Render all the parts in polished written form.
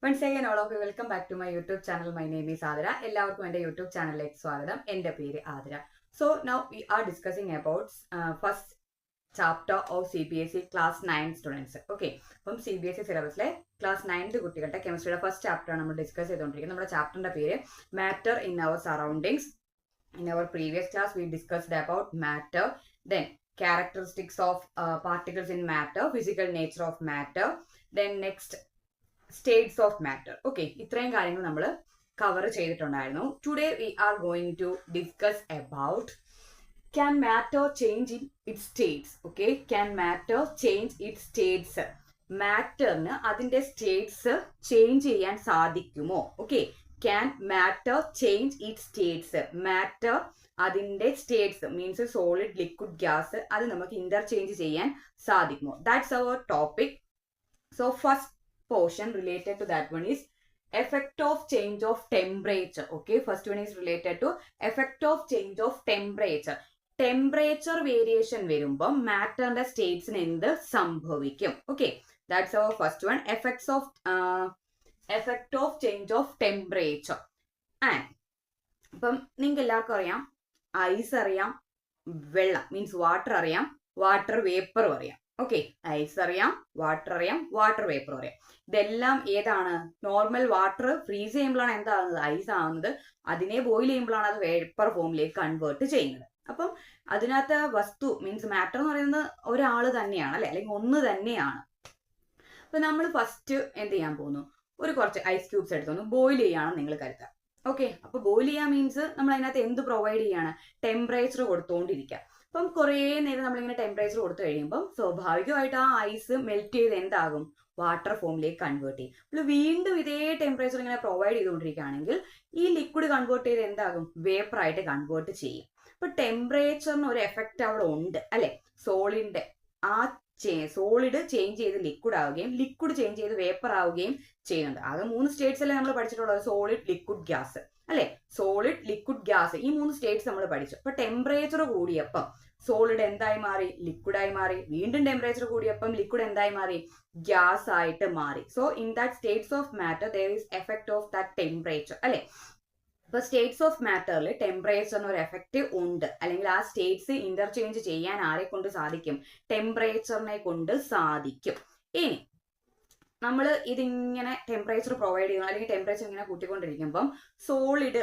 Once again, all of you, welcome back to my YouTube channel. My name is Adira. എല്ലാവർക്കും എൻ്റെ YouTube ചാനലിലേക്ക് സ്വാഗതം. എൻ്റെ പേര് Athira. So now we are discussing about first chapter of CBSE class 9 students. Okay. അപ്പം CBSE സിലബസിലെ class 9 കുട്ടികളുടെ കെമിസ്ട്രിയുടെ first chapter ആണ് നമ്മൾ ഡിസ്കസ് ചെയ്തുകൊണ്ടിരിക്കുന്നത്. നമ്മുടെ ചാപ്റ്ററിന്റെ പേര് matter in our surroundings. In our previous class, we discussed about matter, then characteristics of particles in matter, physical nature of matter, then next states of matter. Okay, ഇത്രയും കാര്യങ്ങൾ നമ്മൾ cover ചെയ്തിട്ടുണ്ടായിരുന്നു. Today we are going to discuss about can matter change in its states. Okay, can matter change its states? മാറ്ററിന് അതിന്റെ States change ചെയ്യാൻ സാധിക്കുമോ? Okay, can matter change its states? matter അതിന്റെ states means solid, liquid, gas അത് നമുക്ക് interchange ചെയ്യാൻ സാധിക്കുമോ? That's our topic. So first portion related to that one is effect of change of temperature. Okay, first one is related to effect of change of temperature. Temperature variation വരുമ്പോൾ മാറ്ററിന്റെ സ്റ്റേറ്റ്സിന് എന്ത് സംഭവിക്കും? Okay, that's our first one, effect of change of temperature. And ഇപ്പം നിങ്ങൾക്ക് എല്ലാവർക്കും അറിയാം, ice അറിയാം, വെള്ളം മീൻസ് വാട്ടർ അറിയാം, വാട്ടർ വേപ്പറും അറിയാം. ഓക്കെ, ഐസ് അറിയാം, വാട്ടർ അറിയാം, വാട്ടർ വേപ്പർ അറിയാം. ഇതെല്ലാം ഏതാണ്? നോർമൽ വാട്ടർ ഫ്രീസ് ചെയ്യുമ്പോഴാണ് എന്താകുന്നത്? ഐസ് ആവുന്നത്. അതിനെ ബോയിൽ ചെയ്യുമ്പോഴാണ് അത് വേപ്പർ ഫോമിലേക്ക് കൺവേർട്ട് ചെയ്യുന്നത്. അപ്പം അതിനകത്ത് വസ്തു മീൻസ് മാറ്റർ എന്ന് പറയുന്നത് ഒരാൾ തന്നെയാണ്, അല്ലെ, അല്ലെങ്കിൽ ഒന്ന് തന്നെയാണ്. അപ്പൊ നമ്മൾ ഫസ്റ്റ് എന്ത് ചെയ്യാൻ പോകുന്നു? കുറച്ച് ഐസ് ക്യൂബ്സ് എടുത്തൊന്ന് ബോയിൽ ചെയ്യാണെന്ന് നിങ്ങൾ കരുതാം. ഓക്കെ, അപ്പൊ ബോയിൽ ചെയ്യാൻ മീൻസ് നമ്മൾ അതിനകത്ത് എന്ത് പ്രൊവൈഡ് ചെയ്യാണ്? ടെമ്പറേച്ചർ കൊടുത്തുകൊണ്ടിരിക്കുക. അപ്പം കുറേ നേരം നമ്മളിങ്ങനെ ടെമ്പറേച്ചർ കൊടുത്തു കഴിയുമ്പോൾ സ്വാഭാവികമായിട്ട് ആ ഐസ് മെൽറ്റ് ചെയ്ത് എന്താകും? വാട്ടർ ഫോമിലേക്ക് കൺവേർട്ട് ചെയ്യും. അപ്പോൾ വീണ്ടും ഇതേ ടെമ്പറേച്ചർ ഇങ്ങനെ പ്രൊവൈഡ് ചെയ്തുകൊണ്ടിരിക്കുകയാണെങ്കിൽ ഈ ലിക്വിഡ് കൺവേർട്ട് ചെയ്ത് എന്താകും? വേപ്പർ ആയിട്ട് കൺവേർട്ട് ചെയ്യും. അപ്പൊ ടെമ്പറേച്ചറിന് ഒരു എഫക്റ്റ് അവിടെ ഉണ്ട്, അല്ലെ? സോളിഡിന്റെ ആ സോളിഡ് ചേഞ്ച് ചെയ്ത് ലിക്വിഡ് ആവുകയും ലിക്വിഡ് ചേഞ്ച് ചെയ്ത് വേപ്പർ ആവുകയും ചെയ്യുന്നുണ്ട്. അത് 3 സ്റ്റേറ്റ്സ് അല്ലേ നമ്മൾ പഠിച്ചിട്ടുള്ളത്? സോളിഡ്, ലിക്വിഡ്, ഗ്യാസ്, അല്ലെ? സോളിഡ്, ലിക്വിഡ്, ഗ്യാസ്, ഈ 3 സ്റ്റേറ്റ്സ് നമ്മൾ പഠിച്ചു. അപ്പൊ ടെമ്പറേച്ചർ കൂടിയപ്പം സോളിഡ് എന്തായി മാറി? ലിക്വിഡായി മാറി. വീണ്ടും ടെമ്പറേച്ചർ കൂടിയപ്പം ലിക്വിഡ് എന്തായി മാറി? ഗ്യാസ് ആയിട്ട് മാറി. So in that States of matter there is effect of that temperature, അല്ലെ? ഇപ്പൊ സ്റ്റേറ്റ്സ് ഓഫ് മാറ്ററിൽ ടെമ്പറേച്ചറിന് ഒരു എഫക്റ്റ് ഉണ്ട്, അല്ലെങ്കിൽ ആ സ്റ്റേറ്റ്സ് ഇന്റർചേഞ്ച് ചെയ്യാൻ ആരെ കൊണ്ട് സാധിക്കും? ടെമ്പറേച്ചറിനെ കൊണ്ട് സാധിക്കും. ഇനി നമ്മൾ ഇതിങ്ങനെ ടെമ്പറേച്ചർ പ്രൊവൈഡ് ചെയ്യുന്നു, അല്ലെങ്കിൽ ടെമ്പറേച്ചർ ഇങ്ങനെ കൂട്ടിക്കൊണ്ടിരിക്കുമ്പം സോളിഡ്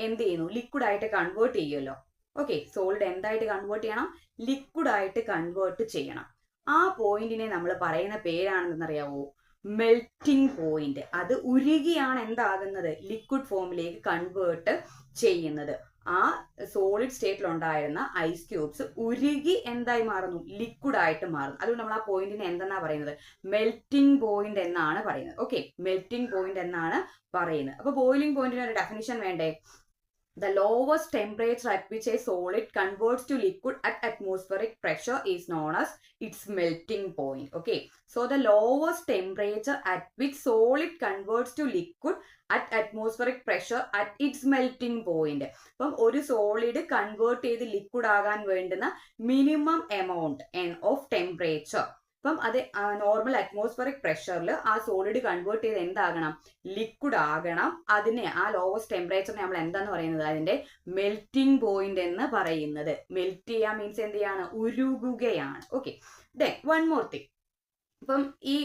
എന്ത് ചെയ്യുന്നു? ലിക്വിഡ് ആയിട്ട് കൺവേർട്ട് ചെയ്യുമല്ലോ. ഓക്കെ, സോളിഡ് എന്തായിട്ട് കൺവേർട്ട് ചെയ്യണം? ലിക്വിഡ് ആയിട്ട് കൺവേർട്ട് ചെയ്യണം. ആ പോയിന്റിനെ നമ്മൾ പറയുന്ന പേരാണെന്നറിയാവോ? Melting point. അത് ഉരുകിയാണ് എന്താകുന്നത്? ലിക്വിഡ് ഫോമിലേക്ക് കൺവേർട്ട് ചെയ്യുന്നത്. ആ സോളിഡ് സ്റ്റേറ്റിൽ ഉണ്ടായിരുന്ന ഐസ് ക്യൂബ്സ് ഉരുകി എന്തായി മാറുന്നു? ലിക്വിഡ് ആയിട്ട് മാറുന്നു. അതുകൊണ്ട് നമ്മൾ ആ പോയിന്റിനെ എന്തെന്നാ പറയുന്നത്? മെൽറ്റിംഗ് പോയിന്റ് എന്നാണ് പറയുന്നത്. ഓക്കെ, മെൽറ്റിംഗ് പോയിന്റ് എന്നാണ് പറയുന്നത്. അപ്പൊ ബോയിലിംഗ് പോയിന്റിന് ഒരു ഡെഫിനിഷൻ വേണ്ടേ? The lowest temperature at which a solid converts to liquid at atmospheric pressure is known as its melting point. Okay, so the lowest temperature at which solid converts to liquid at atmospheric pressure at its melting point. അപ്പം ഒരു solid convert ചെയ്ത് liquid ആകാൻ വേണ്ടുന്ന minimum amount of temperature. അപ്പം അത് normal atmospheric പ്രഷറിൽ ആ solid convert ചെയ്ത് എന്താകണം? Liquid ആകണം. അതിനെ ആ ലോവസ്റ്റ് ടെമ്പറേച്ചറിനെ നമ്മൾ എന്താന്ന് പറയുന്നത്? അതിന്റെ മെൽറ്റിംഗ് പോയിന്റ് എന്ന് പറയുന്നത്. മെൽറ്റ് ചെയ്യാൻ മീൻസ് എന്ത് ചെയ്യാണ്? ഉരുകുകയാണ്. Okay, then one more thing. ഇപ്പം ഈ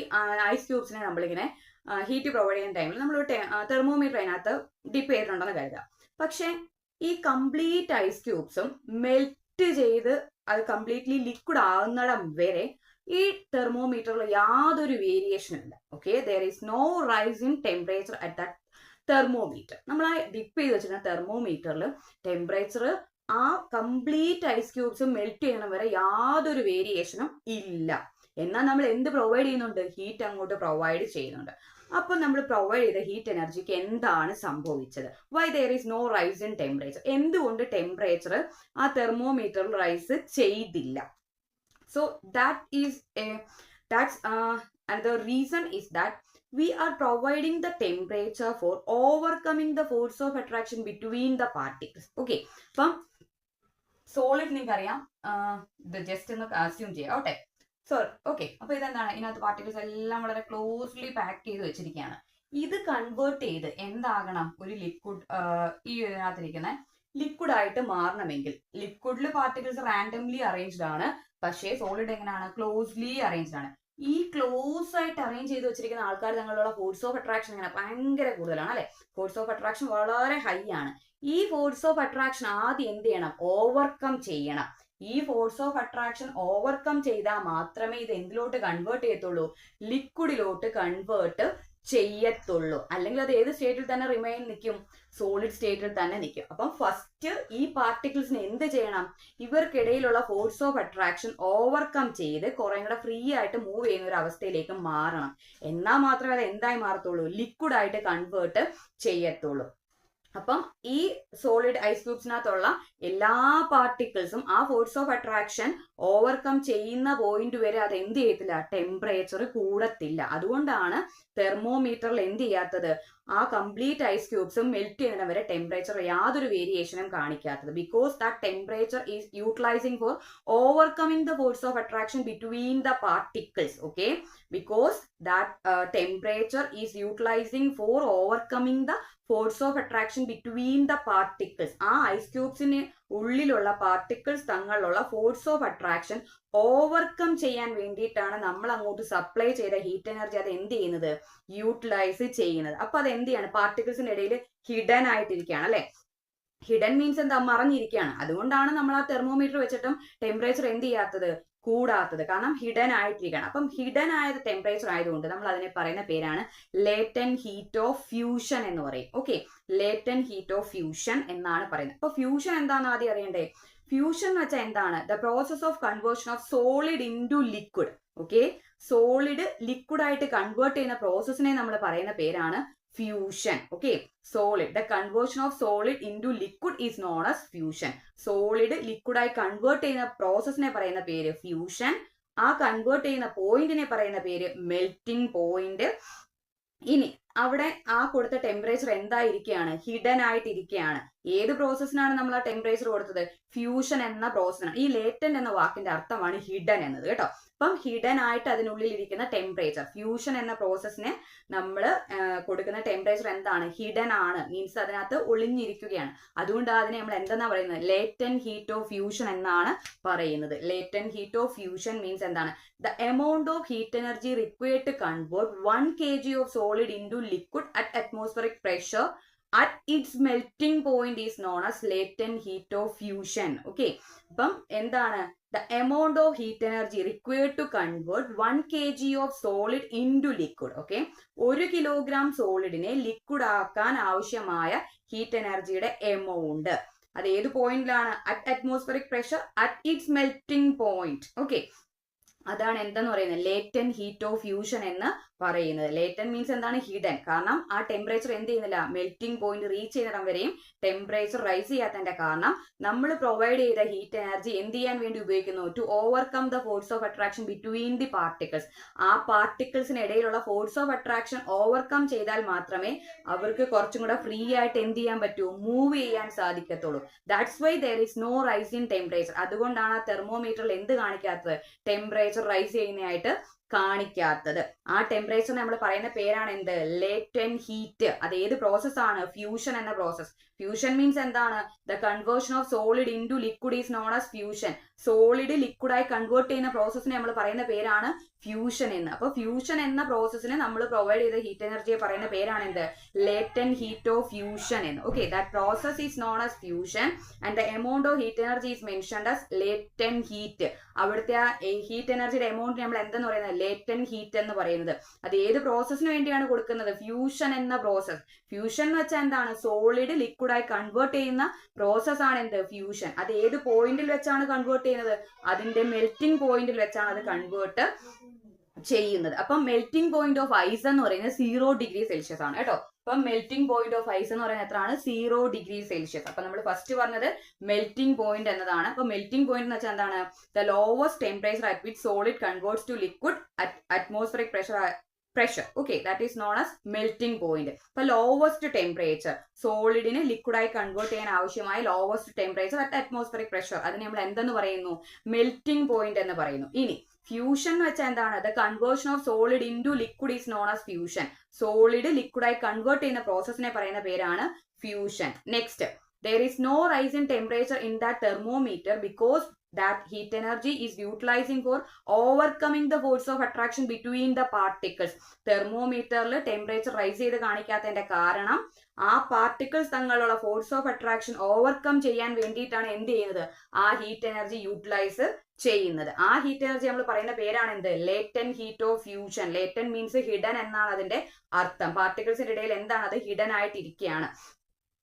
ഐസ് ക്യൂബ്സിനെ നമ്മളിങ്ങനെ ഹീറ്റ് പ്രൊവൈഡ് ചെയ്യുന്ന ടൈമിൽ നമ്മൾ തെർമോമീറ്റർ അതിനകത്ത് ഡിപ്പ് ചെയ്തിട്ടുണ്ടെന്ന് കരുതാം. പക്ഷെ ഈ കംപ്ലീറ്റ് ഐസ് ക്യൂബ്സും മെൽറ്റ് ചെയ്ത് അത് കംപ്ലീറ്റ്ലി ലിക്വിഡ് ആകുന്നിടം വരെ ഈ തെർമോമീറ്ററിൽ യാതൊരു വേരിയേഷനും ഇല്ല. Okay, there is no rise in temperature at that thermometer. നമ്മൾ ആ ഡിപ്പ് ചെയ്ത് വെച്ചിരുന്ന തെർമോമീറ്ററിൽ ടെമ്പറേച്ചർ ആ കംപ്ലീറ്റ് ഐസ് ക്യൂബ്സ് മെൽറ്റ് ചെയ്യണം വരെ യാതൊരു വേരിയേഷനും ഇല്ല. എന്നാൽ നമ്മൾ എന്ത് പ്രൊവൈഡ് ചെയ്യുന്നുണ്ട്? ഹീറ്റ് അങ്ങോട്ട് പ്രൊവൈഡ് ചെയ്യുന്നുണ്ട്. അപ്പൊ നമ്മൾ പ്രൊവൈഡ് ചെയ്ത ഹീറ്റ് എനർജിക്ക് എന്താണ് സംഭവിച്ചത്? Why there is no rise in temperature? എന്തുകൊണ്ട് ടെമ്പറേച്ചർ ആ തെർമോമീറ്ററിൽ റൈസ് ചെയ്തില്ല? So and the reason is that we are providing the temperature for overcoming the force of attraction between the particles. Okay, അപ്പം solid നിങ്ങൾക്കറിയാം, ഇത് just ഒന്ന് assume ചെയ്യാം. ഓട്ടെ, സോ ഓക്കെ, അപ്പൊ ഇതെന്താണ്? ഇതിനകത്ത് പാർട്ടിക്കിൾസ് എല്ലാം വളരെ ക്ലോസ്ലി പാക്ക് ചെയ്ത് വെച്ചിരിക്കുകയാണ്. ഇത് കൺവേർട്ട് ചെയ്ത് എന്താകണം, ഒരു ലിക്വിഡ് ഈ ഇതിനകത്തിരിക്കുന്ന ലിക്വിഡ് ആയിട്ട് മാറണമെങ്കിൽ, ലിക്വിഡിൽ പാർട്ടിക്കിൾസ് റാൻഡംലി അറേഞ്ച്ഡ് ആണ്, പക്ഷേ സോളിഡ് എങ്ങനെയാണ്, ക്ലോസ്ലി അറേഞ്ച്ഡ് ആണ്. ഈ ക്ലോസ് ആയിട്ട് അറേഞ്ച് ചെയ്ത് വെച്ചിരിക്കുന്ന ആൾക്കാർ തമ്മിലുള്ള ഫോഴ്സ് ഓഫ് അട്രാക്ഷൻ ഇങ്ങനെ ഭയങ്കര കൂടുതലാണ് അല്ലെ, ഫോഴ്സ് ഓഫ് അട്രാക്ഷൻ വളരെ ഹൈ ആണ്. ഈ ഫോഴ്സ് ഓഫ് അട്രാക്ഷൻ ആദ്യം എന്ത് ചെയ്യണം, ഓവർകം ചെയ്യണം. ഈ ഫോഴ്സ് ഓഫ് അട്രാക്ഷൻ ഓവർകം ചെയ്താൽ മാത്രമേ ഇത് എന്തിലോട്ട് കൺവേർട്ട് ചെയ്യത്തുള്ളൂ, ലിക്വിഡിലോട്ട് കൺവേർട്ട് ചെയ്യത്തുള്ളൂ. അല്ലെങ്കിൽ അത് ഏത് സ്റ്റേറ്റിൽ തന്നെ റിമൈൻ നിൽക്കും, സോളിഡ് സ്റ്റേറ്റിൽ തന്നെ നിൽക്കും. അപ്പം ഫസ്റ്റ് ഈ പാർട്ടിക്കിൾസിന് എന്ത് ചെയ്യണം, ഇവർക്കിടയിലുള്ള ഫോഴ്സ് ഓഫ് അട്രാക്ഷൻ ഓവർകം ചെയ്ത് കുറെ കൂടെ ഫ്രീ ആയിട്ട് മൂവ് ചെയ്യുന്ന ഒരു അവസ്ഥയിലേക്ക് മാറണം. എന്നാൽ മാത്രമേ അത് എന്തായി മാറത്തുള്ളൂ, ലിക്വിഡ് ആയിട്ട് കൺവേർട്ട് ചെയ്യത്തുള്ളൂ. അപ്പം ഈ സോളിഡ് ഐസ് ക്യൂബ്സിനകത്തുള്ള എല്ലാ പാർട്ടിക്കിൾസും ആ ഫോഴ്സ് ഓഫ് അട്രാക്ഷൻ ഓവർകം ചെയ്യുന്ന പോയിന്റ് വരെ അത് എന്ത് ചെയ്യത്തില്ല, ടെമ്പറേച്ചർ കൂടത്തില്ല. അതുകൊണ്ടാണ് തെർമോമീറ്ററിൽ എന്ത് ചെയ്യാത്തത്, ആ കംപ്ലീറ്റ് ഐസ് ക്യൂബ്സും മെൽറ്റ് ചെയ്യുന്ന വരെ ടെമ്പറേച്ചർ യാതൊരു വേരിയേഷനും കാണിക്കാത്തത്. Because that temperature is utilizing for overcoming the force of attraction between the particles. Okay, because that temperature is utilizing for overcoming the force of attraction between the particles. ആ ice ക്യൂബ്സിന് ഉള്ളിലുള്ള particles തങ്ങളിലുള്ള force of attraction overcome ചെയ്യാൻ വേണ്ടിയിട്ടാണ് നമ്മൾ അങ്ങോട്ട് supply ചെയ്ത heat energy അത് എന്ത് ചെയ്യുന്നത്, യൂട്ടിലൈസ് ചെയ്യുന്നത്. അപ്പൊ അത് എന്ത് ചെയ്യാണ്, പാർട്ടിക്കിൾസിന്റെ ഇടയിൽ ഹിഡൻ ആയിട്ടിരിക്കുകയാണ് അല്ലെ. ഹിഡൻ മീൻസ് എന്താ, മറഞ്ഞിരിക്കുകയാണ്. അതുകൊണ്ടാണ് നമ്മൾ ആ തെർമോമീറ്റർ വെച്ചിട്ടും ടെമ്പറേച്ചർ എന്ത് ചെയ്യാത്തത്, കൂടാത്തത്. കാരണം ഹിഡൻ ആയിട്ടിരിക്കുകയാണ്. അപ്പം ഹിഡൻ ആയത് ടെമ്പറേച്ചർ ആയതുകൊണ്ട് നമ്മൾ അതിനെ പറയുന്ന പേരാണ് ലേറ്റന്റ് ഹീറ്റ് ഓഫ് ഫ്യൂഷൻ എന്ന് പറയും. Okay, latent heat of fusion എന്നാണ് പറയുന്നത്. അപ്പൊ ഫ്യൂഷൻ എന്താണെന്ന് ആദ്യം അറിയണ്ടേ. ഫ്യൂഷൻ എന്ന് വെച്ചാൽ എന്താണ്, the process of conversion of solid into liquid. Okay, solid liquid ആയിട്ട് കൺവേർട്ട് ചെയ്യുന്ന പ്രോസസ്സിനെ നമ്മൾ പറയുന്ന പേരാണ് fusion. Okay, solid, the conversion of solid into liquid is known as fusion. Solid liquid ആയി കൺവേർട്ട് ചെയ്യുന്ന പ്രോസസ്സിനെ പറയുന്ന പേര് ഫ്യൂഷൻ. ആ കൺവേർട്ട് ചെയ്യുന്ന പോയിന്റിനെ പറയുന്ന പേര് മെൽറ്റിംഗ് പോയിന്റ്. ഇനി അവിടെ ആ കൊടുത്ത ടെമ്പറേച്ചർ എന്തായിരിക്കുകയാണ്, ഹിഡൻ ആയിട്ടിരിക്കുകയാണ്. ഏത് പ്രോസസ്സിനാണ് നമ്മൾ ആ ടെമ്പറേച്ചർ കൊടുത്തത്, ഫ്യൂഷൻ എന്ന പ്രോസസ്സിനാണ്. ഈ ലേറ്റന്റ് എന്ന വാക്കിന്റെ അർത്ഥമാണ് ഹിഡൻ എന്നത് കേട്ടോ. അപ്പം ഹിഡൻ ആയിട്ട് അതിനുള്ളിൽ ഇരിക്കുന്ന ടെമ്പറേച്ചർ, ഫ്യൂഷൻ എന്ന പ്രോസസ്സിന് നമ്മൾ കൊടുക്കുന്ന ടെമ്പറേച്ചർ എന്താണ്, ഹിഡൻ ആണ്, മീൻസ് അതിനകത്ത് ഒളിഞ്ഞിരിക്കുകയാണ്. അതുകൊണ്ട് അതിനെ നമ്മൾ എന്തെന്നാ പറയുന്നത്, ലേറ്റന്റ് ഹീറ്റ് ഓഫ് ഫ്യൂഷൻ എന്നാണ് പറയുന്നത്. Latent heat of fusion means എന്താണ്, the amount of heat energy required to convert 1 kg of solid into liquid at atmospheric pressure at its melting point is known as latent heat of fusion. Okay, അപ്പം എന്താണ്, the amount of heat energy required to convert 1 kg of solid into liquid. Okay, 1 kilogram സോളിഡിനെ liquid ആക്കാൻ ആവശ്യമായ heat എനർജിയുടെ amount അത് ഏത് പോയിന്റിലാണ്, at atmospheric pressure at its melting point. Okay, അതാണ് എന്തെന്ന് പറയുന്നത്, ലേറ്റന്റ് ഹീറ്റ് ഓഫ് ഫ്യൂഷൻ എന്ന് പറയുന്നത്. ലേറ്റന്റ് മീൻസ് എന്താണ്, ഹിഡൻ. കാരണം ആ ടെമ്പറേച്ചർ എന്ത് ചെയ്യുന്നില്ല, മെൽറ്റിംഗ് പോയിന്റ് റീച്ച് ചെയ്യുന്നിടം വരെയും ടെമ്പറേച്ചർ റൈസ് ചെയ്യാത്തതിന്റെ കാരണം നമ്മൾ പ്രൊവൈഡ് ചെയ്ത ഹീറ്റ് എനർജി എന്ത് ചെയ്യാൻ വേണ്ടി ഉപയോഗിക്കുന്നു, to overcome the force of attraction between the particles. ആ പാർട്ടിക്കിൾസിന് ഇടയിലുള്ള ഫോഴ്സ് ഓഫ് അട്രാക്ഷൻ ഓവർകം ചെയ്താൽ മാത്രമേ അവർക്ക് കുറച്ചും കൂടെ ഫ്രീ ആയിട്ട് എന്ത് ചെയ്യാൻ പറ്റൂ, മൂവ് ചെയ്യാൻ സാധിക്കത്തുള്ളൂ. That's why there is no rise in temperature. അതുകൊണ്ടാണ് ആ തെർമോമീറ്ററിൽ എന്ത് കാണിക്കാത്തത്, ടെമ്പറേച്ചർ റൈസ് ചെയ്യുന്നതായിട്ട് കാണിക്കാത്തത്. ആ ടെമ്പറേച്ചർ നമ്മൾ പറയുന്ന പേരാണ് എന്ത്, ലേറ്റന്റ് ഹീറ്റ്. അത് ഏത് പ്രോസസ്സാണ്, ഫ്യൂഷൻ എന്ന പ്രോസസ്. ഫ്യൂഷൻ മീൻസ് എന്താണ്, the conversion of solid into liquid is known as fusion. Solid ലിക്വിഡായി കൺവേർട്ട് ചെയ്യുന്ന പ്രോസസ്സിനെ നമ്മൾ പറയുന്ന പേരാണ് ഫ്യൂഷൻ എന്ന്. അപ്പൊ ഫ്യൂഷൻ എന്ന പ്രോസസ്സിന് നമ്മൾ പ്രൊവൈഡ് ചെയ്ത ഹീറ്റ് എനർജിയെ പറയുന്ന പേരാണ് എന്ത്, ലേറ്റന്റ് ഹീറ്റ് ഓഫ് ഫ്യൂഷൻ എന്ന്. Okay, that process is known as fusion and the amount of heat energy is mentioned as latent heat. അവിടുത്തെ ആ ഹീറ്റ് എനർജിയുടെ എമൗണ്ട് നമ്മൾ എന്തെന്ന് പറയുന്നത്, ലേറ്റന്റ് ഹീറ്റ് എന്ന് പറയുന്നത്. അത് ഏത് പ്രോസസ്സിന് വേണ്ടിയാണ് കൊടുക്കുന്നത്, ഫ്യൂഷൻ എന്ന പ്രോസസ്. ഫ്യൂഷൻ എന്ന് വെച്ചാൽ എന്താണ്, സോളിഡ് ലിക്വിഡായി കൺവേർട്ട് ചെയ്യുന്ന പ്രോസസ് ആണ് എന്ത്, ഫ്യൂഷൻ. അത് ഏത് പോയിന്റിൽ വെച്ചാണ് കൺവേർട്ട് ചെയ്യുന്നത്, അതിന്റെ മെൽറ്റിംഗ് പോയിന്റിൽ വെച്ചാണ് അത് കൺവേർട്ട് ചെയ്യുന്നത്. അപ്പം മെൽറ്റിംഗ് പോയിന്റ് ഓഫ് ഐസ് എന്ന് പറയുന്നത് 0 ഡിഗ്രി സെൽഷ്യസ് ആണ് കേട്ടോ. അപ്പം മെൽറ്റിംഗ് പോയിന്റ് ഓഫ് ഐസ് എന്ന് പറയുന്നത് എത്രയാണ്, 0 ഡിഗ്രി സെൽഷ്യസ്. അപ്പൊ നമ്മൾ ഫസ്റ്റ് പറഞ്ഞത് മെൽറ്റിംഗ് പോയിന്റ് എന്നതാണ്. അപ്പൊ മെൽറ്റിംഗ് പോയിന്റ് എന്ന് വെച്ചാൽ എന്താണ്, the lowest temperature at which solid converts to liquid at atmospheric pressure. Okay, that is known as melting point. അപ്പൊ ലോവസ്റ്റ് ടെമ്പറേച്ചർ, സോളിഡിനെ ലിക്വിഡായി കൺവേർട്ട് ചെയ്യാൻ ആവശ്യമായ lowest temperature at atmospheric pressure, അതിനെ നമ്മൾ എന്തെന്ന് പറയുന്നു, മെൽറ്റിംഗ് പോയിന്റ് എന്ന് പറയുന്നു. ഇനി ഫ്യൂഷൻ എന്ന് വെച്ചാൽ എന്താണ്? The conversion of solid into liquid is known as fusion. Solid ലിക്വിഡായി കൺവേർട്ട് ചെയ്യുന്ന പ്രോസസ്സിനെ പറയുന്ന പേരാണ് fusion. Next, there is no rise in temperature in that thermometer because that heat energy is utilizing for overcoming the force of attraction between the particles. തെർമോമീറ്ററിൽ temperature rise ചെയ്ത് കാണിക്കാത്തതിന്റെ കാരണം ആ പാർട്ടിക്കിൾസ് തമ്മിലുള്ള ഫോഴ്സ് ഓഫ് അട്രാക്ഷൻ ഓവർകം ചെയ്യാൻ വേണ്ടിയിട്ടാണ് എന്ത് ചെയ്യുന്നത്? ആ ഹീറ്റ് എനർജി യൂട്ടിലൈസ് ചെയ്യുന്നത്. ആ ഹീറ്റ് എനർജി നമ്മൾ പറയുന്ന പേരാണ് എന്ത്? Latent heat of fusion. Latent means hidden എന്നാണ് അതിന്റെ അർത്ഥം. പാർട്ടിക്കിൾസിന്റെ ഇടയിൽ എന്താണ്? അത് ഹിഡൻ ആയിട്ടിരിക്കുകയാണ്.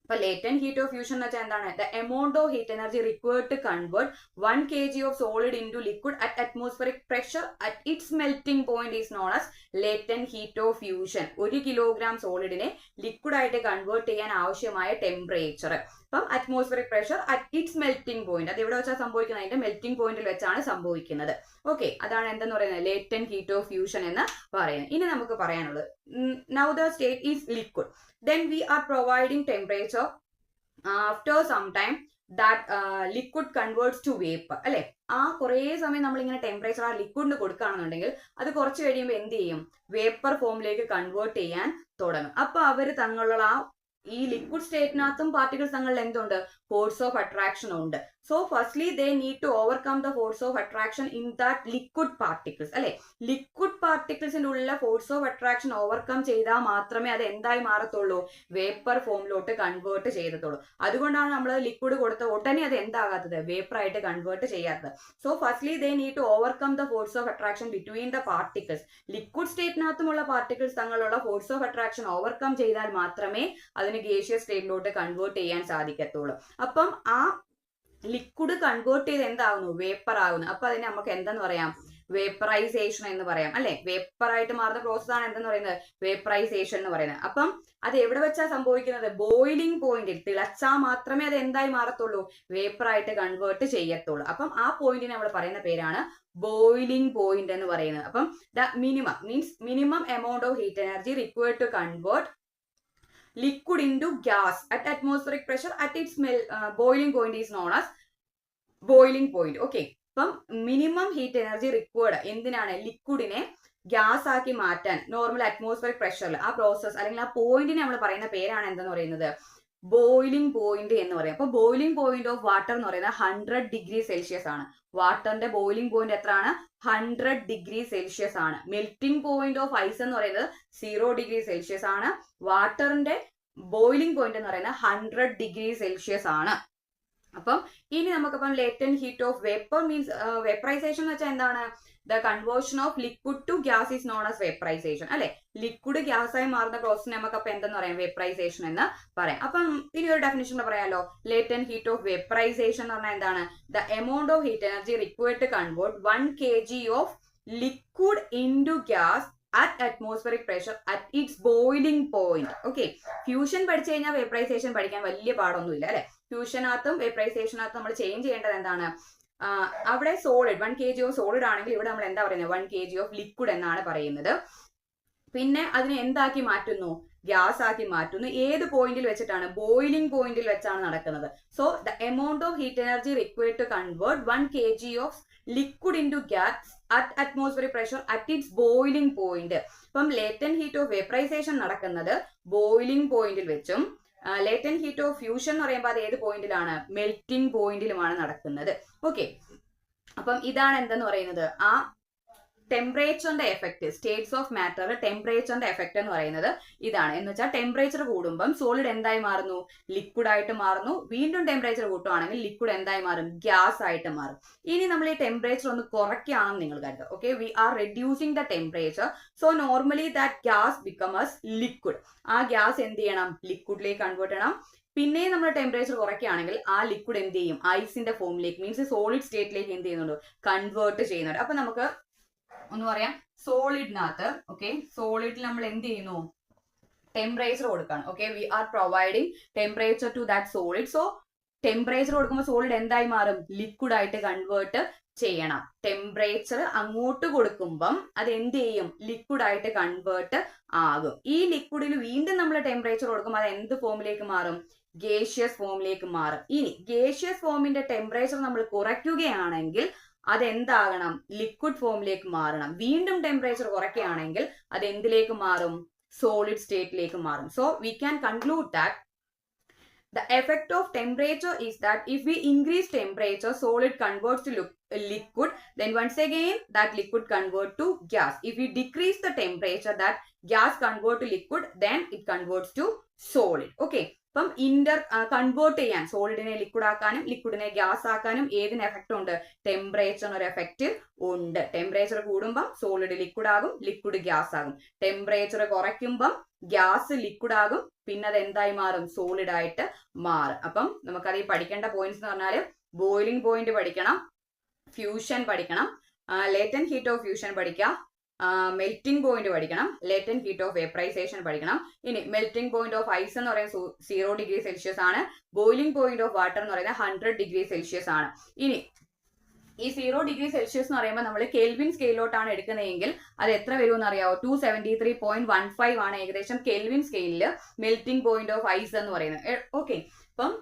അപ്പൊ ലേറ്റന്റ് ഹീറ്റ് ഓഫ് ഫ്യൂഷൻ എന്ന് വെച്ചാൽ എന്താണ്? The amount of heat energy required to convert 1 kg of solid into liquid at atmospheric pressure at its melting point is known as latent heat of fusion. 1 kilogram സോളിഡിനെ liquid ആയിട്ട് convert ചെയ്യാൻ ആവശ്യമായ temperature. അപ്പം atmospheric pressure at its melting point, അത് എവിടെ വെച്ചാൽ സംഭവിക്കുന്നത്? അതിന്റെ മെൽറ്റിംഗ് പോയിന്റിൽ വെച്ചാണ് സംഭവിക്കുന്നത്. ഓക്കെ, അതാണ് എന്തെന്ന് പറയുന്നത്? ലേറ്റന്റ് ഹീറ്റ് ഓഫ് ഫ്യൂഷൻ എന്ന് പറയുന്നത്. ഇനി നമുക്ക് പറയാനുള്ളത്, now the state is liquid, then we are providing temperature after some time that liquid converts to vapor. അല്ലെ, ആ കുറേ സമയം നമ്മൾ ഇങ്ങനെ ടെമ്പറേച്ചർ ആ ലിക്വിഡിന് കൊടുക്കുകയാണെന്നുണ്ടെങ്കിൽ അത് കുറച്ച് കഴിയുമ്പോൾ എന്ത് ചെയ്യും? വേപ്പർ ഫോമിലേക്ക് കൺവേർട്ട് ചെയ്യാൻ തുടങ്ങും. അപ്പൊ അവർ തങ്ങളുള്ള ആ ഈ ലിക്വിഡ് സ്റ്റേറ്റിനകത്തും പാർട്ടിക്കിൾസ് തങ്ങളിൽ എന്തുണ്ട്? ഫോഴ്സ് ഓഫ് അട്രാക്ഷൻ ഉണ്ട്. So firstly they need to overcome the force of attraction in that liquid particles. അല്ലെ, ലിക്വിഡ് പാർട്ടിക്കിൾസിന്റെ ഉള്ള ഫോഴ്സ് ഓഫ് അട്രാക്ഷൻ ഓവർകം ചെയ്താൽ മാത്രമേ അത് എന്തായി മാറത്തുള്ളൂ? Vapour ഫോമിലോട്ട് convert ചെയ്തത്തുള്ളൂ. അതുകൊണ്ടാണ് നമ്മൾ ലിക്വിഡ് കൊടുത്ത ഉടനെ അത് എന്താകാത്തത്? വേപ്പർ ആയിട്ട് കൺവേർട്ട് ചെയ്യാത്തത്. So firstly they need to overcome the force of attraction between the particles. Liquid സ്റ്റേറ്റിനകത്തുമുള്ള പാർട്ടിക്കിൾസ് തങ്ങളുള്ള ഫോഴ്സ് ഓഫ് അട്രാക്ഷൻ ഓവർകം ചെയ്താൽ മാത്രമേ അതിന് ഗേഷ്യസ് സ്റ്റേറ്റിലോട്ട് കൺവേർട്ട് ചെയ്യാൻ സാധിക്കത്തുള്ളൂ. അപ്പം ആ ലിക്വിഡ് കൺവേർട്ട് ചെയ്ത് എന്താകുന്നു? വേപ്പർ ആകുന്നു. അപ്പൊ അതിനെ നമുക്ക് എന്തെന്ന് പറയാം? വേപ്പറൈസേഷൻ എന്ന് പറയാം. അല്ലെ, വേപ്പർ ആയിട്ട് മാറുന്ന പ്രോസസ് ആണ് എന്തെന്ന് പറയുന്നത്? വേപ്പറൈസേഷൻ എന്ന് പറയുന്നത്. അപ്പം അത് എവിടെ വെച്ചാ സംഭവിക്കുന്നത്? ബോയിലിംഗ് പോയിന്റിൽ. തിളച്ചാൽ മാത്രമേ അത് എന്തായി മാറത്തുള്ളൂ? വേപ്പർ ആയിട്ട് കൺവേർട്ട് ചെയ്യത്തുള്ളൂ. അപ്പം ആ പോയിന്റിനെ നമ്മൾ പറയുന്ന പേരാണ് ബോയിലിംഗ് പോയിന്റ് എന്ന് പറയുന്നത്. അപ്പം the minimum means minimum amount of heat energy required to convert liquid into gas at atmospheric pressure at its boiling point is known as boiling point. Okay, അപ്പം മിനിമം ഹീറ്റ് എനർജി റിക്വയർഡ് എന്തിനാണ്? ലിക്വിഡിനെ gas ആക്കി മാറ്റാൻ normal atmospheric പ്രഷറിൽ. ആ process അല്ലെങ്കിൽ ആ പോയിന്റിനെ നമ്മൾ പറയുന്ന പേരാണ് എന്തെന്ന് പറയുന്നത്? ബോയിലിംഗ് പോയിന്റ് എന്ന് പറയും. അപ്പൊ ബോയിലിംഗ് പോയിന്റ് ഓഫ് വാട്ടർ എന്ന് പറയുന്നത് 100 ഡിഗ്രി സെൽഷ്യസ് ആണ്. വാട്ടറിന്റെ ബോയിലിംഗ് പോയിന്റ് എത്രയാണ്? 100 ഡിഗ്രി സെൽഷ്യസ് ആണ്. മെൽറ്റിംഗ് പോയിന്റ് ഓഫ് ഐസ് എന്ന് പറയുന്നത് 0 ഡിഗ്രി സെൽഷ്യസ് ആണ്. വാട്ടറിന്റെ ബോയിലിംഗ് പോയിന്റ് എന്ന് പറയുന്നത് 100 ഡിഗ്രി സെൽഷ്യസ് ആണ്. അപ്പം ഇനി നമുക്കിപ്പം latent heat of vapour means vaporisation എന്ന് വെച്ചാൽ എന്താണ്? The conversion of liquid to gas is known as vaporisation. അല്ലെ, ലിക്വിഡ് ഗ്യാസ് ആയി മാറുന്ന പ്രോസസ്സിനെ നമുക്ക് അപ്പൊ എന്തെന്ന് പറയാം? വേപ്പറൈസേഷൻ എന്ന് പറയാം. അപ്പം ഇനി ഒരു ഡെഫിനിഷൻ പറയാലോ. ലേറ്റന്റ് ഹീറ്റ് ഓഫ് വേപ്പറൈസേഷൻ എന്ന് പറഞ്ഞാൽ എന്താണ്? The amount of heat energy required to convert 1 kg of liquid into gas at atmospheric pressure at its boiling point. Okay, fusion പഠിച്ചു കഴിഞ്ഞാൽ വേപ്പറൈസേഷൻ പഠിക്കാൻ വലിയ പാടൊന്നുമില്ല. അല്ലെ, ഫ്യൂഷനകത്തും വേപ്പറൈസേഷനകത്തും നമ്മൾ ചേഞ്ച് ചെയ്യേണ്ടത് എന്താണ്? അവിടെ സോളിഡ് 1 kg ഓഫ് സോളിഡ് ആണെങ്കിൽ ഇവിടെ നമ്മൾ എന്താ പറയുന്നത്? 1 kg ഓഫ് ലിക്വിഡ് എന്നാണ് പറയുന്നത്. പിന്നെ അതിനെ എന്താക്കി മാറ്റുന്നു? ഗ്യാസ് ആക്കി മാറ്റുന്നു. ഏത് പോയിന്റിൽ വെച്ചിട്ടാണ്? ബോയിലിംഗ് പോയിന്റിൽ വെച്ചാണ് നടക്കുന്നത്. So the amount of heat energy required to convert 1 kg of liquid into gas at atmospheric pressure at its boiling point. അപ്പം ലേറ്റന്റ് ഹീറ്റ് ഓഫ് വേപ്പറൈസേഷൻ നടക്കുന്നത് ബോയിലിംഗ് പോയിന്റിൽ വെച്ചും ലേറ്റന്റ് ഹീറ്റ് ഓഫ് ഫ്യൂഷൻ എന്ന് പറയുമ്പോൾ അത് ഏത് പോയിന്റിലാണ്? Melting പോയിന്റിലുമാണ് നടക്കുന്നത്. Okay, അപ്പം ഇതാണ് എന്തെന്ന് പറയുന്നത്? ആ ടെമ്പറേച്ചറിന്റെ എഫക്ട്, സ്റ്റേറ്റ്സ് ഓഫ് മാറ്റർ ടെമ്പറേച്ചറിന്റെ എഫക്ട് എന്ന് പറയുന്നത് ഇതാണ്. എന്ന് വെച്ചാൽ ടെമ്പറേച്ചർ കൂടുമ്പം സോളിഡ് എന്തായി മാറുന്നു? ലിക്വിഡ് ആയിട്ട് മാറുന്നു. വീണ്ടും ടെമ്പറേച്ചർ കൂട്ടുവാണെങ്കിൽ ലിക്വിഡ് എന്തായി മാറും? ഗ്യാസ് ആയിട്ട് മാറും. ഇനി നമ്മൾ ഈ ടെമ്പറേച്ചർ ഒന്ന് കുറയ്ക്കുകയാണെന്ന് നിങ്ങൾ കരുതുക. Okay, we are reducing the temperature. So normally that gas becomes liquid. ആ ഗ്യാസ് എന്ത് ചെയ്യണം? ലിക്വിഡിലേക്ക് കൺവേർട്ട് ചെയ്യണം. പിന്നെയും നമ്മൾ ടെമ്പറേച്ചർ കുറയ്ക്കുകയാണെങ്കിൽ ആ ലിക്വിഡ് എന്ത് ചെയ്യും? ഐസിന്റെ ഫോമിലേക്ക് മീൻസ് സോളിഡ് സ്റ്റേറ്റിലേക്ക് എന്ത് ചെയ്യുന്നുണ്ട്? കൺവേർട്ട് ചെയ്യുന്നുണ്ട്. അപ്പൊ നമുക്ക് ഒന്ന് പറയാം, സോളിഡിനകത്ത് ഓക്കെ, സോളിഡിൽ നമ്മൾ എന്ത് ചെയ്യുന്നു? ടെമ്പറേച്ചർ കൊടുക്കണം. Okay, we are providing temperature to that solid. So temperature കൊടുക്കുമ്പോൾ സോളിഡ് എന്തായി മാറും? ലിക്വിഡ് ആയിട്ട് കൺവേർട്ട് ചെയ്യണം. ടെമ്പറേച്ചർ അങ്ങോട്ട് കൊടുക്കുമ്പം അത് എന്ത് ചെയ്യും? ലിക്വിഡ് ആയിട്ട് കൺവേർട്ട് ആകും. ഈ ലിക്വിഡിൽ വീണ്ടും നമ്മൾ ടെമ്പറേച്ചർ കൊടുക്കുമ്പോൾ അത് എന്ത് ഫോമിലേക്ക് മാറും? ഗേഷ്യസ് ഫോമിലേക്ക് മാറും. ഇനി ഗേഷ്യസ് ഫോമിന്റെ ടെമ്പറേച്ചർ നമ്മൾ കുറയ്ക്കുകയാണെങ്കിൽ അതെന്താകണം, ലിക്വിഡ് ഫോമിലേക്ക് മാറണം. വീണ്ടും ടെമ്പറേച്ചർ കുറയ്ക്കുകയാണെങ്കിൽ അത് എന്തിലേക്ക് മാറും, സോളിഡ് സ്റ്റേറ്റിലേക്ക് മാറും. So we can conclude that the effect of temperature is that if we increase temperature, solid converts to liquid, then once again that liquid convert to gas. If we decrease the temperature, that gas convert to liquid, then it converts to solid. Okay. അപ്പം convert ചെയ്യാൻ സോളിഡിനെ liquid ആക്കാനും ലിക്വിഡിനെ gas ആക്കാനും ഏതിന് effect ഉണ്ട്, ടെമ്പറേച്ചറിന് ഒരു effect ഉണ്ട്. Temperature കൂടുമ്പം solid liquid ആകും, ലിക്വിഡ് ഗ്യാസ് ആകും. ടെമ്പറേച്ചർ കുറയ്ക്കുമ്പം ഗ്യാസ് ലിക്വിഡ് ആകും, പിന്നെ അത് എന്തായി മാറും, സോളിഡ് ആയിട്ട് മാറും. അപ്പം നമുക്കത് ഈ പഠിക്കേണ്ട പോയിന്റ്സ് എന്ന് പറഞ്ഞാൽ ബോയിലിംഗ് പോയിന്റ് പഠിക്കണം, ഫ്യൂഷൻ പഠിക്കണം, ലേറ്റന്റ് ഹീറ്റ് ഓഫ് ഫ്യൂഷൻ പഠിക്കാം, മെൽറ്റിംഗ് പോയിന്റ് പഠിക്കണം, ലേറ്റന്റ് ഹീറ്റ് ഓഫ് വേപ്പറൈസേഷൻ പഠിക്കണം. ഇനി മെൽറ്റിംഗ് പോയിന്റ് ഓഫ് ഐസ് എന്ന് പറയുന്നത് 0 ഡിഗ്രി സെൽഷ്യസ് ആണ്. ബോയിലിംഗ് പോയിന്റ് ഓഫ് വാട്ടർ എന്ന് പറയുന്നത് 100 ഡിഗ്രി സെൽഷ്യസ് ആണ്. ഇനി ഈ 0 ഡിഗ്രി സെൽഷ്യസ് എന്ന് പറയുമ്പോൾ നമ്മൾ കെൽവിൻ സ്കെയിലോട്ടാണ് എടുക്കുന്നതെങ്കിൽ അത് എത്ര വരുമെന്ന് അറിയാവോ, 273.15 ആണ് ഏകദേശം കെൽവിൻ സ്കെയിലിൽ മെൽറ്റിംഗ് പോയിന്റ് ഓഫ് ഐസ് എന്ന് പറയുന്നത്. ഓക്കെ, അപ്പം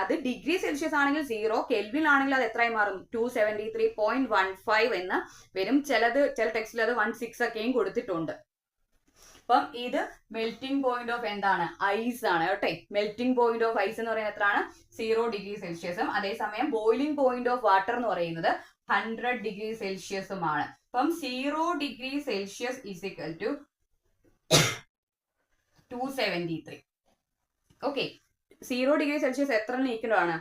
അത് ഡിഗ്രി സെൽഷ്യസ് ആണെങ്കിൽ 0, കെൽവിൻ ആണെങ്കിൽ അത് എത്രയായി മാറും, 273.15 എന്ന് വരും. ചില ടെക്സ്റ്റിൽ അത് 16 ഒക്കെയും കൊടുത്തിട്ടുണ്ട്. അപ്പം ഇത് മെൽറ്റിംഗ് പോയിന്റ് ഓഫ് എന്താണ്, ഐസ് ആണ് കേട്ടെ. മെൽറ്റിംഗ് പോയിന്റ് ഓഫ് ഐസ് എന്ന് പറയുന്നത് എത്രയാണ്, 0 ഡിഗ്രി സെൽഷ്യസും. അതേസമയം ബോയിലിംഗ് പോയിന്റ് ഓഫ് വാട്ടർ എന്ന് പറയുന്നത് 100 ഡിഗ്രി സെൽഷ്യസുമാണ്. അപ്പം 0 degree Celsius is equal to 273. ഓക്കെ, 0 ഡിഗ്രി സെൽഷ്യസ് എത്രന് ഈക്വൽ ആണ്,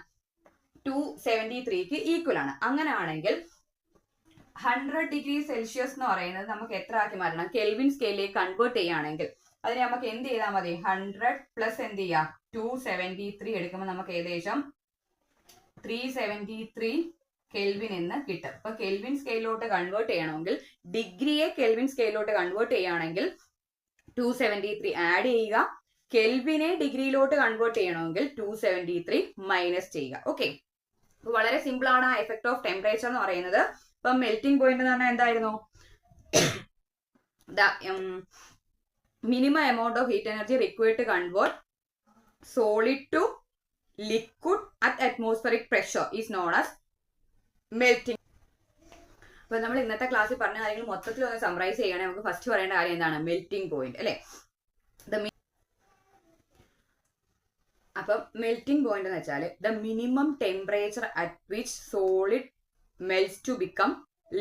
273ക്ക് ഈക്വൽ ആണ്. അങ്ങനെയാണെങ്കിൽ 100 ഡിഗ്രി സെൽഷ്യസ് എന്ന് പറയുന്നത് നമുക്ക് എത്ര ആക്കി മാറ്റണം, കെൽവിൻ സ്കെയിലേക്ക് കൺവേർട്ട് ചെയ്യുകയാണെങ്കിൽ അതിന് നമുക്ക് എന്ത് ചെയ്താൽ മതി, 100 പ്ലസ് എന്ത് ചെയ്യാം, 273 എടുക്കുമ്പോൾ നമുക്ക് ഏകദേശം 373 കെൽവിൻ എന്ന് കിട്ടും. അപ്പൊ കെൽവിൻ സ്കെയിലോട്ട് കൺവേർട്ട് ചെയ്യണമെങ്കിൽ, ഡിഗ്രിയെ കെൽവിൻ സ്കെയിലോട്ട് കൺവേർട്ട് ചെയ്യുകയാണെങ്കിൽ 273 ആഡ് ചെയ്യുക, കെൽവിനെ ഡിഗ്രിയിലോട്ട് കൺവേർട്ട് ചെയ്യണമെങ്കിൽ 273 മൈനസ് ചെയ്യുക. ഓക്കെ, വളരെ സിമ്പിൾ ആണ് ആ എഫക്ട് ഓഫ് ടെമ്പറേച്ചർ എന്ന് പറയുന്നത്. ഇപ്പം മെൽറ്റിംഗ് പോയിന്റ് എന്ന് പറഞ്ഞാൽ എന്തായിരുന്നു, the minimum amount of heat energy required to convert solid to liquid at atmospheric pressure is known as melting. അപ്പൊ നമ്മൾ ഇന്നത്തെ ക്ലാസ്സിൽ പറഞ്ഞ കാര്യങ്ങൾ മൊത്തത്തിൽ ഒന്ന് സമറൈസ് ചെയ്യണമെങ്കിൽ നമുക്ക് ഫസ്റ്റ് പറയേണ്ട കാര്യം എന്താണ്, മെൽറ്റിംഗ് പോയിന്റ് അല്ലെ. അപ്പം മെൽറ്റിംഗ് പോയിന്റ് എന്ന് വെച്ചാൽ the minimum temperature at which solid melts to become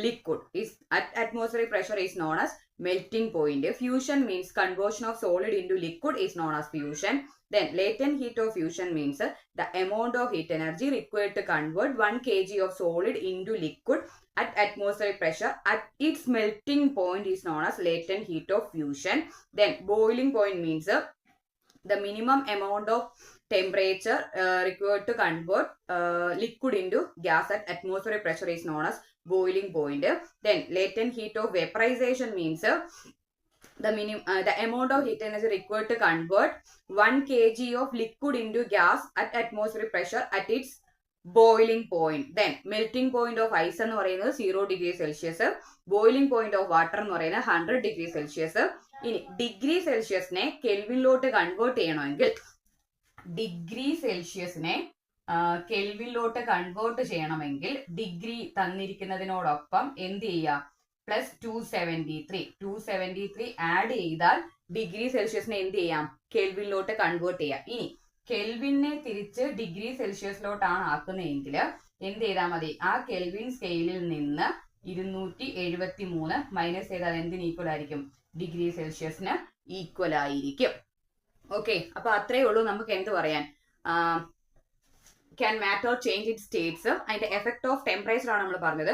liquid is at atmospheric pressure is known as melting point. Fusion means conversion of solid into liquid is known as fusion. Then latent heat of fusion means the amount of heat energy required to convert 1 kg of solid into liquid at atmospheric pressure at its melting point is known as latent heat of fusion. Then boiling point means the minimum amount of temperature required to convert liquid into gas at atmospheric pressure is known as boiling point. Then latent heat of vaporization means the amount of heat energy required to convert 1 kg of liquid into gas at atmospheric pressure at its boiling point. Then melting point of ice എന്ന് പറയുന്നത് 0 degree Celsius, boiling point of water എന്ന് പറയുന്നത് 100 degree Celsius. ഇനി degree സെൽഷ്യസിനെ കെൽവിനിലോട്ട് convert ചെയ്യണമെങ്കിൽ, degree സെൽഷ്യസിനെ കെൽവിനിലോട്ട് convert ചെയ്യണമെങ്കിൽ degree തന്നിരിക്കുന്നതിനോടൊപ്പം എന്ത് ചെയ്യുക, plus 273 add ചെയ്താൽ ഡിഗ്രി സെൽഷ്യസിനെ എന്ത് ചെയ്യാം, കെൽവിനിലോട്ട് കൺവേർട്ട് ചെയ്യാം. ഇനി കെൽവിനെ തിരിച്ച് ഡിഗ്രി സെൽഷ്യസിലോട്ടാണ് ആക്കുന്നതെങ്കിൽ എന്ത് ചെയ്താൽ മതി, ആ കെൽവിൻ സ്കെയിലിൽ നിന്ന് 273 മൈനസ് ചെയ്താൽ എന്തിന് ഈക്വൽ ആയിരിക്കും, ഡിഗ്രി സെൽഷ്യസിന് ഈക്വൽ ആയിരിക്കും. ഓക്കെ, അപ്പൊ അത്രേ ഉള്ളൂ നമുക്ക് എന്ത് പറയാൻ, can matter change it States, അതിന്റെ എഫക്ട് ഓഫ് ടെമ്പറേച്ചർ ആണ് നമ്മൾ പറഞ്ഞത്.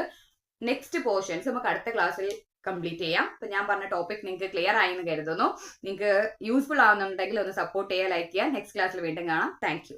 നെക്സ്റ്റ് പോർഷൻസ് നമുക്ക് അടുത്ത ക്ലാസ്സിൽ കംപ്ലീറ്റ് ചെയ്യാം. അപ്പൊ ഞാൻ പറഞ്ഞ ടോപ്പിക് നിങ്ങൾക്ക് ക്ലിയർ ആയി എന്ന് കരുതുന്നു. നിങ്ങൾക്ക് യൂസ്ഫുൾ ആവുന്നുണ്ടെങ്കിൽ ഒന്ന് സപ്പോർട്ട് ചെയ്യുക, ലൈക്ക് ചെയ്യുക. നെക്സ്റ്റ് ക്ലാസ്സിൽ വീണ്ടും കാണാം. Thank you.